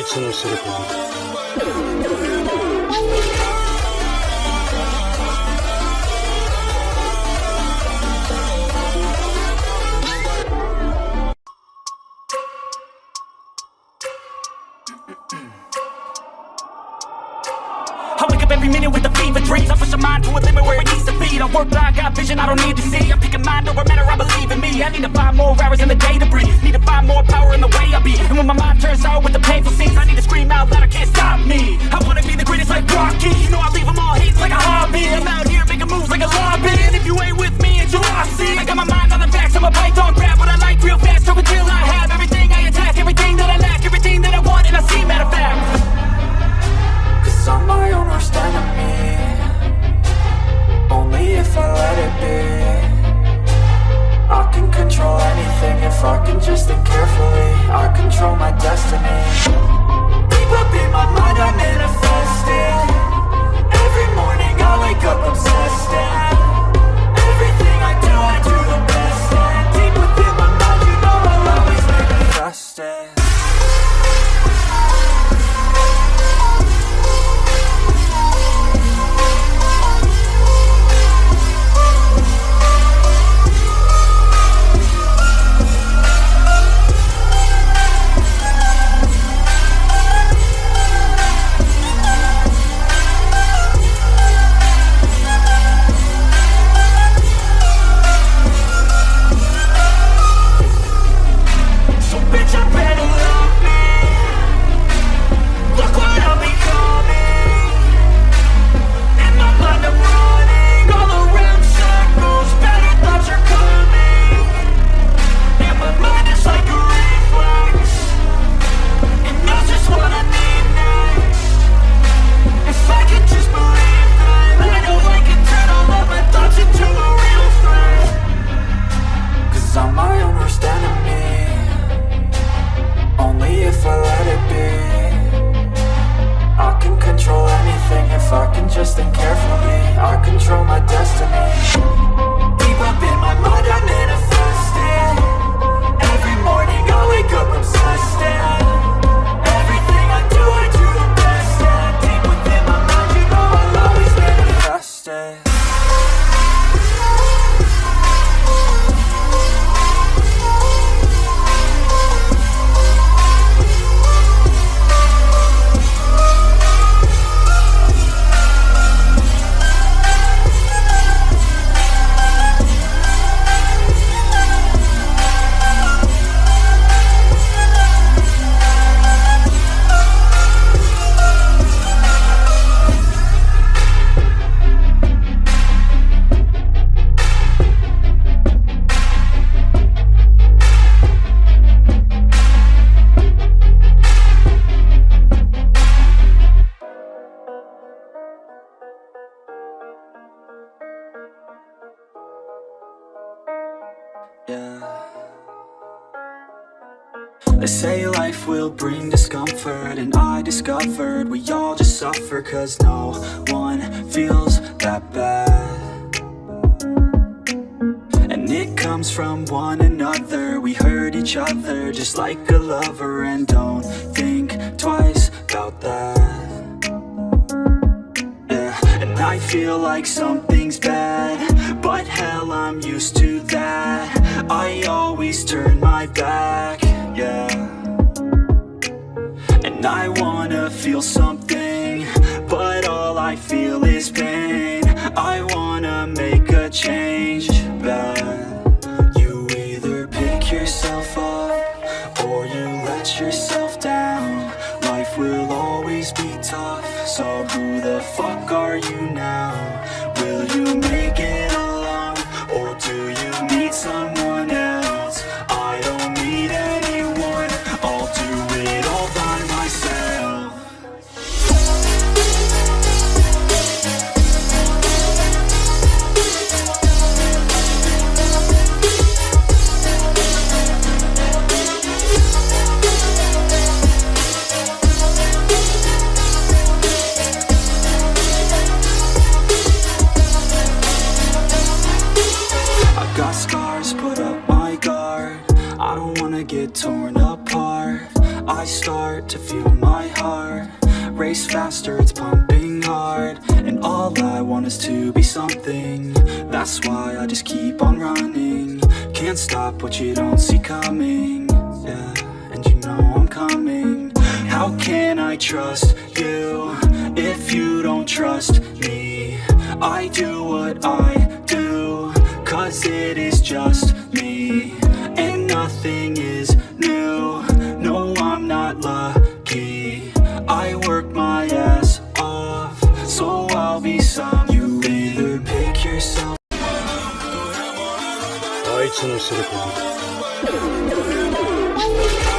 イツのすること。I wake up every minute with a fever dreams. I push my mind to a limit where it needs to feed. I work blind, got vision I don't need to see. I'm picking mind over matter, I believe in me. I need to find more hours in the day to breathe. Need to find more power in the way I be. And when my mind turns sour with the painful scenes, I need to scream out loud, I can't stop me. I wanna be the greatest like Rocky. You know I leave them all hates like a hobby. I'm out here making moves like a lobby. And if you ain't with me, it's your lossy. I got my mind on the facts, I'm a python, grab what I like real fast. Over till I have everything I attack, everything that I lack, everything that I want, and I see matter of fact. Cause I'm my own worst enemy. Only if I let it be. I can control anything if I can just think carefully. I control my destiny. Deep up in my mind I manifest it. Every morning I wake up obsessed and everything I do the best. And deep within my mind you know I'll always manifest it. They say life will bring discomfort, and I discovered we all just suffer, cause no one feels that bad. And it comes from one another, we hurt each other just like a lover, and don't think twice about that. Yeah, and I feel like something's bad, but hell I'm used to that. I always turn my back, yeah. And I wanna feel something, but all I feel is pain. I wanna make a change, but you either pick yourself up or you let yourself down. Life will always be tough, so who the fuck are you now? Will you make it alone, or do you need someone else? I don't need anyone, I'll do it all by myself. I got scars, put up my guard. I don't wanna get torn apart. I start to feel my heart race faster, it's pumping hard. And all I want is to be something. That's why I just keep on running. Can't stop what you don't see coming. Yeah, and you know I'm coming. How can I trust you if you don't trust me? I do what I do, cause it is just me. And nothing is new, no I'm not lucky. I work my ass off, so I'll be some. You either pick yourself. あいつのすること